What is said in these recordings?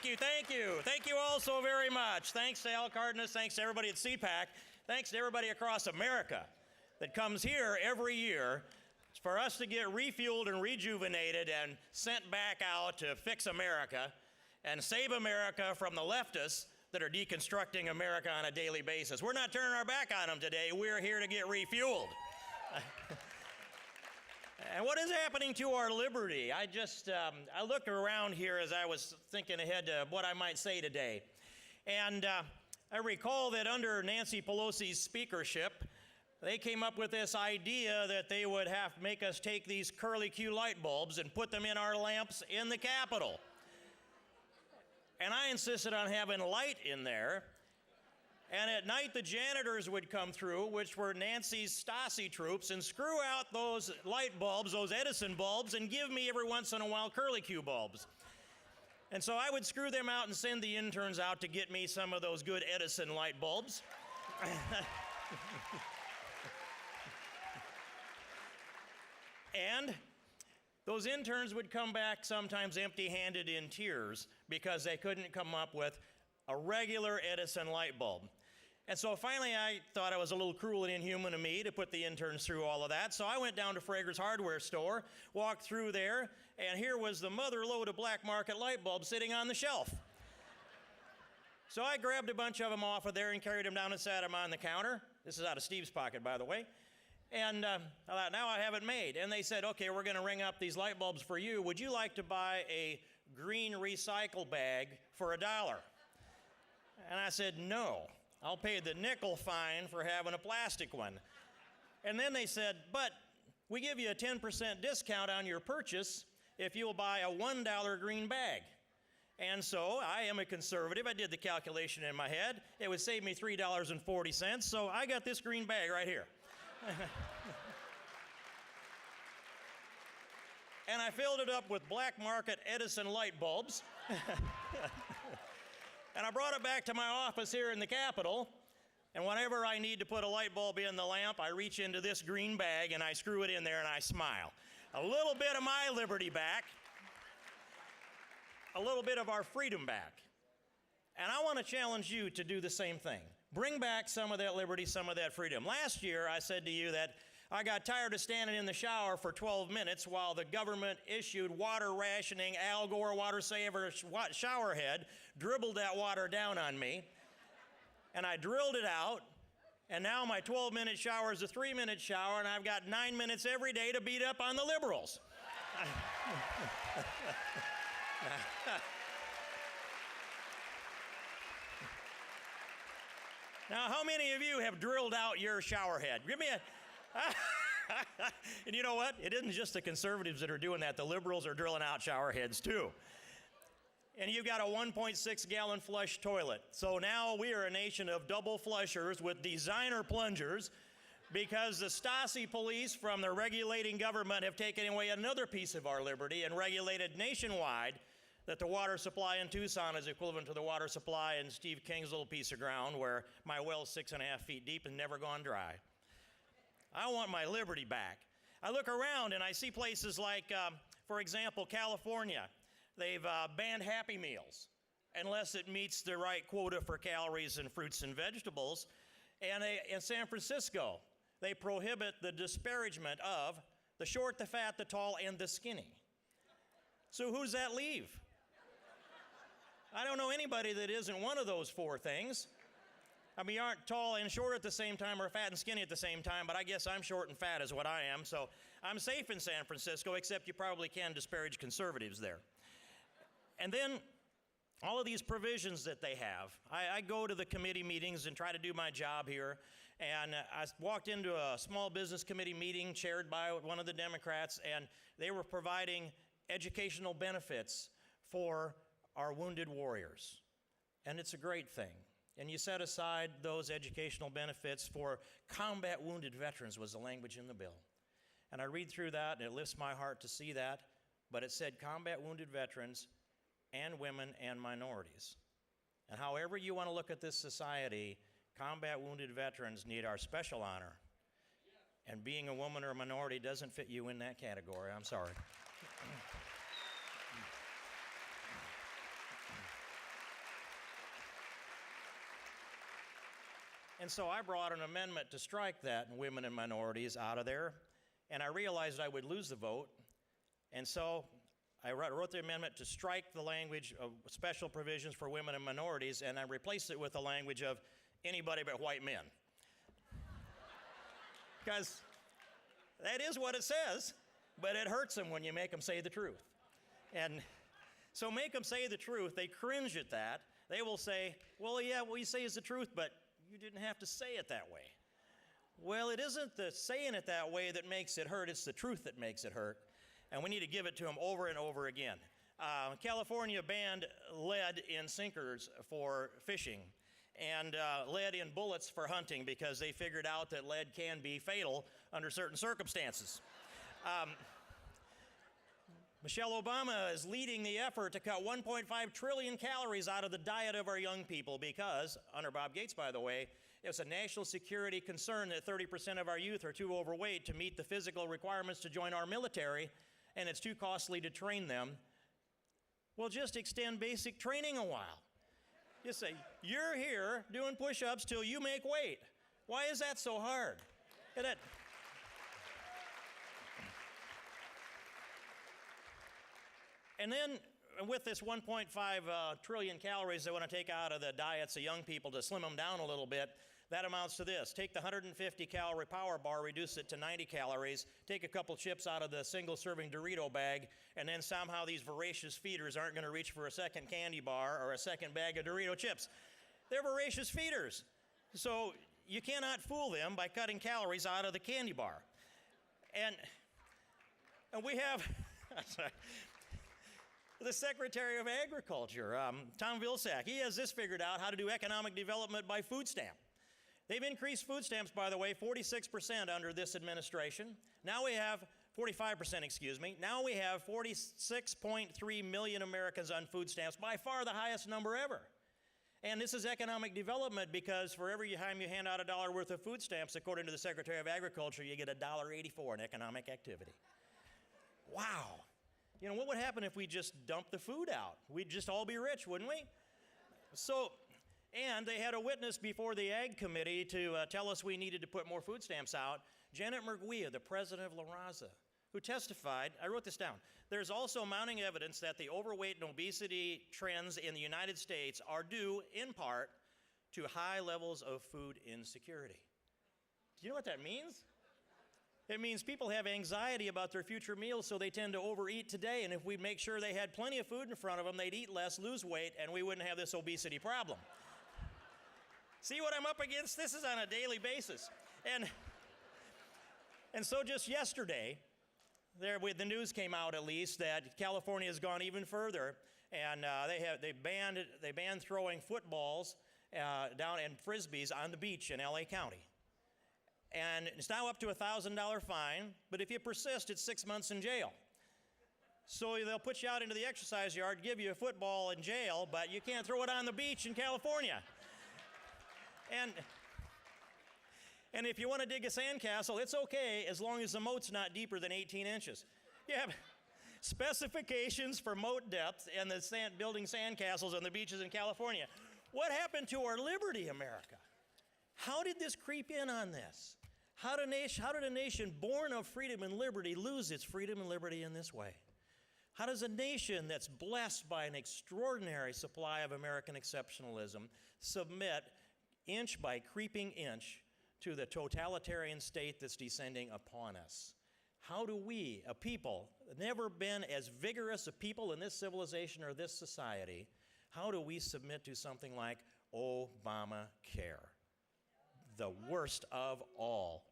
Thank you, thank you. Thank you all so very much. Thanks to Al Cardenas, thanks to everybody at CPAC, thanks to everybody across America that comes here every year for us to get refueled and rejuvenated and sent back out to fix America and save America from the leftists that are deconstructing America on a daily basis. We're not turning our back on them today. We're here to get refueled. And what is happening to our liberty? I looked around here as I was thinking ahead to what I might say today. And I recall that under Nancy Pelosi's speakership, they came up with this idea that they would have to make us take these curly-Q light bulbs and put them in our lamps in the Capitol. And I insisted on having light in there. And at night, the janitors would come through, which were Nancy's Stasi troops, and screw out those light bulbs, those Edison bulbs, and give me every once in a while curly-Q bulbs. And so I would screw them out and send the interns out to get me some of those good Edison light bulbs. And those interns would come back sometimes empty-handed in tears because they couldn't come up with a regular Edison light bulb. And so finally I thought it was a little cruel and inhuman of me to put the interns through all of that. So I went down to Frager's hardware store, walked through there, and here was the mother load of black market light bulbs sitting on the shelf. So I grabbed a bunch of them off of there and carried them down and sat them on the counter. This is out of Steve's pocket, by the way. And I thought, now I have it made. And they said, okay, we're going to ring up these light bulbs for you. Would you like to buy a green recycle bag for $1? And I said, no. I'll pay the nickel fine for having a plastic one. And then they said, but we give you a 10% discount on your purchase if you'll buy a $1 green bag. And so I am a conservative. I did the calculation in my head. It would save me $3.40. So I got this green bag right here. And I filled it up with black market Edison light bulbs. And I brought it back to my office here in the Capitol. And whenever I need to put a light bulb in the lamp, I reach into this green bag and I screw it in there and I smile. A little bit of my liberty back. A little bit of our freedom back. And I want to challenge you to do the same thing. Bring back some of that liberty, some of that freedom. Last year, I said to you that I got tired of standing in the shower for 12 minutes while the government issued water rationing, Al Gore water saver shower head, dribbled that water down on me, and I drilled it out, and now my 12-minute shower is a 3-minute shower, and I've got 9 minutes every day to beat up on the liberals. Now, how many of you have drilled out your shower head? Give me a... And you know what? It isn't just the conservatives that are doing that. The liberals are drilling out shower heads, too. And you've got a 1.6-gallon flush toilet. So now we are a nation of double flushers with designer plungers because the Stasi police from the regulating government have taken away another piece of our liberty and regulated nationwide that the water supply in Tucson is equivalent to the water supply in Steve King's little piece of ground where my well's 6.5 feet deep and never gone dry. I want my liberty back. I look around and I see places like, for example, California. They've banned Happy Meals unless it meets the right quota for calories and fruits and vegetables. And in San Francisco, they prohibit the disparagement of the short, the fat, the tall, and the skinny. So who's that leave? I don't know anybody that isn't one of those four things. I mean, you aren't tall and short at the same time or fat and skinny at the same time, but I guess I'm short and fat is what I am, so I'm safe in San Francisco, except you probably can disparage conservatives there. And then all of these provisions that they have. I go to the committee meetings and try to do my job here, and I walked into a small business committee meeting chaired by one of the Democrats, and they were providing educational benefits for our wounded warriors. And it's a great thing. And you set aside those educational benefits for combat wounded veterans was the language in the bill. And I read through that and it lifts my heart to see that, but it said combat wounded veterans and women and minorities. And however you want to look at this society, combat wounded veterans need our special honor. And being a woman or a minority doesn't fit you in that category. I'm sorry. And so I brought an amendment to strike that women and minorities out of there, and I realized I would lose the vote, and so I wrote the amendment to strike the language of special provisions for women and minorities, and I replaced it with the language of anybody but white men. Because that is what it says, but it hurts them when you make them say the truth. And so make them say the truth. They cringe at that. They will say, well, yeah, what you say is the truth, but you didn't have to say it that way. Well, it isn't the saying it that way that makes it hurt. It's the truth that makes it hurt. And we need to give it to them over and over again. California banned lead in sinkers for fishing and lead in bullets for hunting because they figured out that lead can be fatal under certain circumstances. Michelle Obama is leading the effort to cut 1.5 trillion calories out of the diet of our young people because, under Bob Gates, by the way, it's a national security concern that 30% of our youth are too overweight to meet the physical requirements to join our military, and it's too costly to train them. Well, just extend basic training a while. Just say, you're here doing push-ups till you make weight. Why is that so hard? And then with this 1.5 trillion calories they want to take out of the diets of young people to slim them down a little bit, that amounts to this. Take the 150 calorie power bar, reduce it to 90 calories, take a couple chips out of the single serving Dorito bag, and then somehow these voracious feeders aren't going to reach for a second candy bar or a second bag of Dorito chips. They're voracious feeders. So you cannot fool them by cutting calories out of the candy bar. And we have the Secretary of Agriculture, Tom Vilsack. He has this figured out, how to do economic development by food stamp. They've increased food stamps, by the way, 46% under this administration. Now we have 45%, excuse me. Now we have 46.3 million Americans on food stamps, by far the highest number ever. And this is economic development because for every time you hand out $1 worth of food stamps, according to the Secretary of Agriculture, you get $1.84 in economic activity. Wow. You know, what would happen if we just dumped the food out? We'd just all be rich, wouldn't we? And they had a witness before the Ag Committee to tell us we needed to put more food stamps out, Janet Murguia, the president of La Raza, who testified, I wrote this down, there's also mounting evidence that the overweight and obesity trends in the United States are due, in part, to high levels of food insecurity. Do you know what that means? It means people have anxiety about their future meals, so they tend to overeat today, and if we make sure they had plenty of food in front of them, they'd eat less, lose weight, and we wouldn't have this obesity problem. See what I'm up against? This is on a daily basis. And so just yesterday, the news came out at least that California has gone even further, and they banned throwing footballs down and frisbees on the beach in LA County. And it's now up to a $1,000 fine, but if you persist, it's 6 months in jail. So they'll put you out into the exercise yard, give you a football in jail, but you can't throw it on the beach in California. And if you want to dig a sandcastle, it's okay as long as the moat's not deeper than 18 inches. You have specifications for moat depth and the building sandcastles on the beaches in California. What happened to our liberty, America? How did this creep in on this? How did a nation born of freedom and liberty lose its freedom and liberty in this way? How does a nation that's blessed by an extraordinary supply of American exceptionalism submit inch by creeping inch to the totalitarian state that's descending upon us? How do we, a people, never been as vigorous a people in this civilization or this society, how do we submit to something like Obamacare? The worst of all.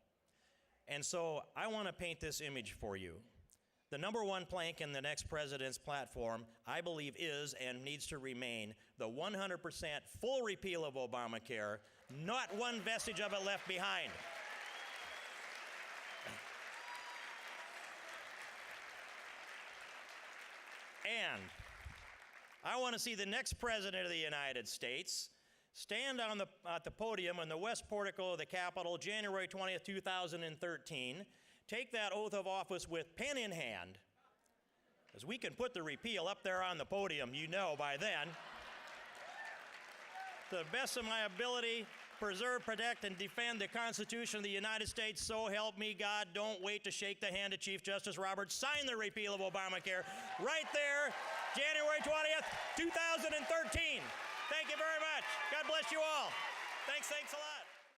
And so I want to paint this image for you. The number one plank in the next president's platform, I believe, is and needs to remain the 100% full repeal of Obamacare, not one vestige of it left behind. And I want to see the next president of the United States stand at the podium in the West Portico of the Capitol, January 20th, 2013, take that oath of office with pen in hand, as we can put the repeal up there on the podium, you know, by then. To the best of my ability, preserve, protect, and defend the Constitution of the United States. So help me God. Don't wait to shake the hand of Chief Justice Roberts. Sign the repeal of Obamacare right there, January 20th, 2013. Thank you very much. God bless you all. Thanks a lot.